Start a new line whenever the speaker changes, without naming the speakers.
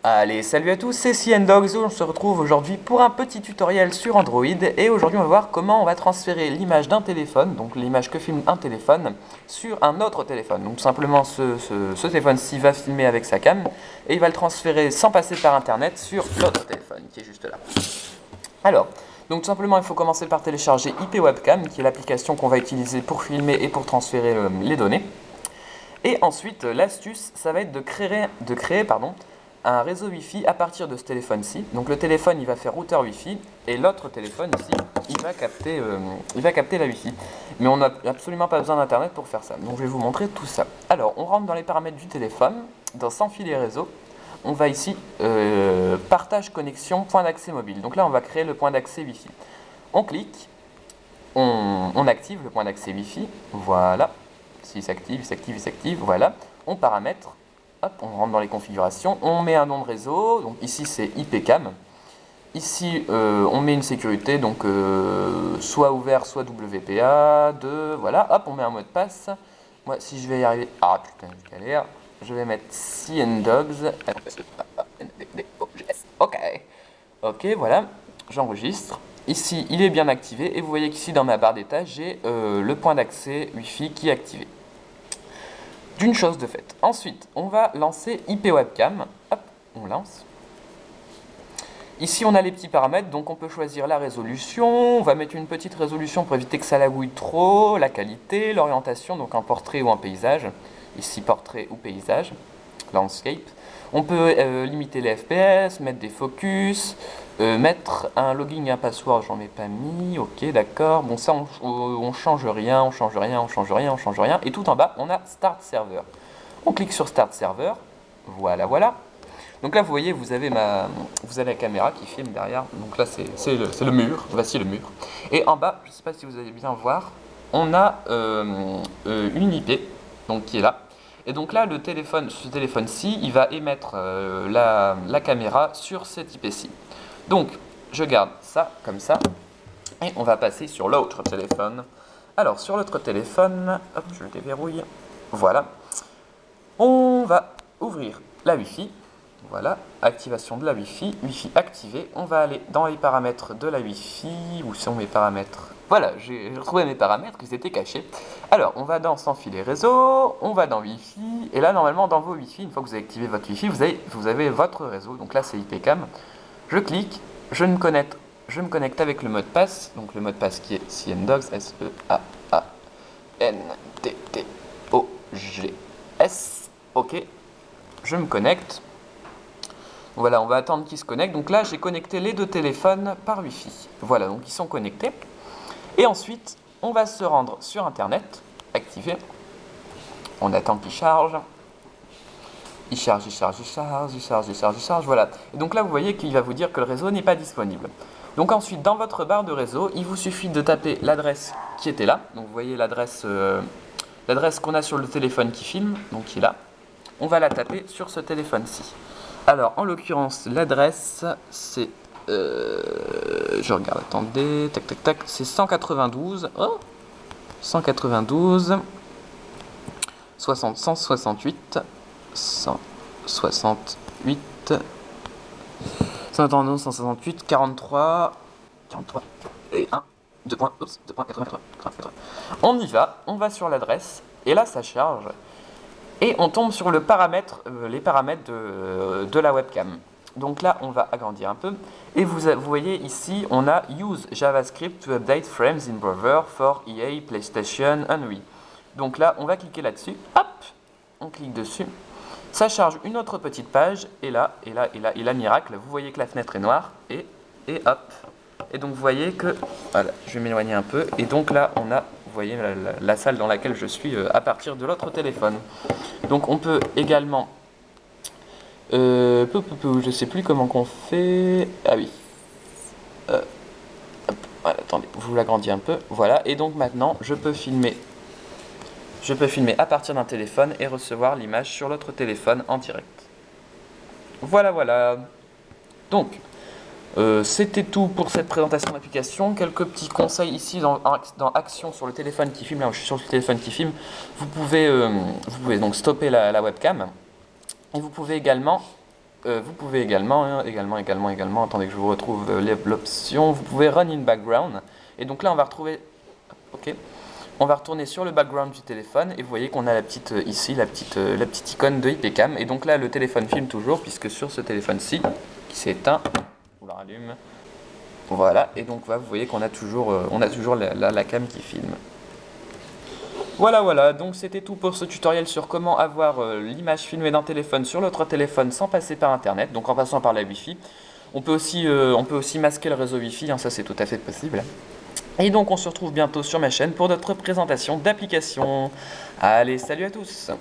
Allez, salut à tous, c'est CNDogs, on se retrouve aujourd'hui pour un petit tutoriel sur Android et aujourd'hui on va voir comment on va transférer l'image d'un téléphone, donc l'image que filme un téléphone, sur un autre téléphone. Donc tout simplement ce téléphone-ci va filmer avec sa cam et il va le transférer sans passer par internet sur l'autre téléphone qui est juste là. Alors, donc tout simplement il faut commencer par télécharger IP Webcam qui est l'application qu'on va utiliser pour filmer et pour transférer les données. Et ensuite l'astuce ça va être de créer un réseau Wi-Fi à partir de ce téléphone-ci. Donc le téléphone, il va faire routeur Wi-Fi et l'autre téléphone ici, il va capter la Wi-Fi. Mais on n'a absolument pas besoin d'Internet pour faire ça. Donc je vais vous montrer tout ça. Alors, on rentre dans les paramètres du téléphone, dans Sans fil et réseau. On va ici, partage connexion, point d'accès mobile. Donc là, on va créer le point d'accès Wi-Fi. On clique, on active le point d'accès Wi-Fi. Voilà. S'il s'active, il s'active, voilà. On paramètre. Hop, on rentre dans les configurations, on met un nom de réseau, donc ici c'est IPCam. Ici on met une sécurité, donc soit ouvert, soit WPA2, voilà, hop, on met un mot de passe. Moi, si je vais y arriver, ah putain, je galère, je vais mettre CNDogs, ok, ok, voilà, j'enregistre. Ici, il est bien activé, et vous voyez qu'ici dans ma barre d'état, j'ai le point d'accès Wi-Fi qui est activé. D'une chose de faite. Ensuite, on va lancer IP Webcam. Hop, on lance. Ici, on a les petits paramètres, donc on peut choisir la résolution. On va mettre une petite résolution pour éviter que ça lagouille trop, la qualité, l'orientation, donc un portrait ou un paysage. Ici, portrait ou paysage, landscape. On peut limiter les FPS, mettre des focus, mettre un login et un password, j'en ai pas mis, ok, d'accord. Bon, ça, on change rien, on change rien, on change rien, on change rien. Et tout en bas, on a Start Server. On clique sur Start Server, voilà, voilà. Donc là, vous voyez, vous avez la caméra qui filme derrière. Donc là, c'est le mur, voici le mur. Et en bas, je ne sais pas si vous allez bien voir, on a une IP, donc qui est là. Et donc là, ce téléphone-ci, il va émettre la caméra sur cette IP-ci. Donc, je garde ça comme ça. Et on va passer sur l'autre téléphone. Alors, sur l'autre téléphone, hop, je le déverrouille. Voilà. On va ouvrir la Wi-Fi. Voilà, activation de la Wi-Fi. Wi-Fi activé. On va aller dans les paramètres de la Wi-Fi. Où sont mes paramètres? Voilà, j'ai retrouvé mes paramètres, ils étaient cachés. Alors, on va dans Sans fil et réseau, on va dans Wi-Fi, et là, normalement, dans vos Wi-Fi, une fois que vous avez activé votre Wi-Fi, vous avez votre réseau. Donc là, c'est IPCam. Je clique, je me connecte avec le mot de passe, donc le mot de passe qui est CNDogs, S-E-A-A-N-D-T-O-G-S. Ok, je me connecte. Voilà, on va attendre qu'ils se connectent. Donc là, j'ai connecté les deux téléphones par Wi-Fi. Voilà, donc ils sont connectés. Et ensuite, on va se rendre sur Internet, activer. On attend qu'il charge. Il charge, voilà. Et donc là, vous voyez qu'il va vous dire que le réseau n'est pas disponible. Donc ensuite, dans votre barre de réseau, il vous suffit de taper l'adresse qui était là. Donc vous voyez l'adresse qu'on a sur le téléphone qui filme, donc qui est là. On va la taper sur ce téléphone-ci. Alors, en l'occurrence, l'adresse, c'est... je regarde, attendez, tac, tac, tac, c'est 192, oh, 192, 168, 168, 192, 168, 43, et 1, 2 points, oups, 2 points, 80. On y va, on va sur l'adresse, et là, ça charge. Et on tombe sur les paramètres de la webcam. Donc là, on va agrandir un peu. Et vous voyez ici, on a Use JavaScript to update frames in Browser for EA, PlayStation, Unreal. Donc là, on va cliquer là-dessus. Hop, on clique dessus. Ça charge une autre petite page. Et là, miracle, vous voyez que la fenêtre est noire. Et hop. Et donc vous voyez que... Voilà, je vais m'éloigner un peu. Et donc là, on a... Vous voyez la salle dans laquelle je suis à partir de l'autre téléphone. Donc on peut également... je ne sais plus comment qu'on fait... Ah oui. Hop, voilà, attendez, vous l'agrandis un peu. Voilà, et donc maintenant, je peux filmer à partir d'un téléphone et recevoir l'image sur l'autre téléphone en direct. Voilà, voilà. Donc... c'était tout pour cette présentation d'application. Quelques petits conseils ici dans Action sur le téléphone qui filme. Là, je suis sur le téléphone qui filme. Vous pouvez donc stopper la webcam. Et vous pouvez également vous pouvez également, attendez que je vous retrouve l'option, vous pouvez run in background. Et donc là, on va retrouver, ok, on va retourner sur le background du téléphone et vous voyez qu'on a la petite ici, la petite icône de IPCam. Et donc là, le téléphone filme toujours puisque sur ce téléphone-ci, qui s'est éteint, on la rallume. Voilà, et donc là, vous voyez qu'on a toujours, la cam qui filme. Voilà, donc c'était tout pour ce tutoriel sur comment avoir l'image filmée d'un téléphone sur l'autre téléphone sans passer par internet, donc en passant par la Wi-Fi. On peut aussi masquer le réseau Wi-Fi, hein, ça c'est tout à fait possible. Et donc on se retrouve bientôt sur ma chaîne pour d'autres présentations d'applications. Allez, salut à tous!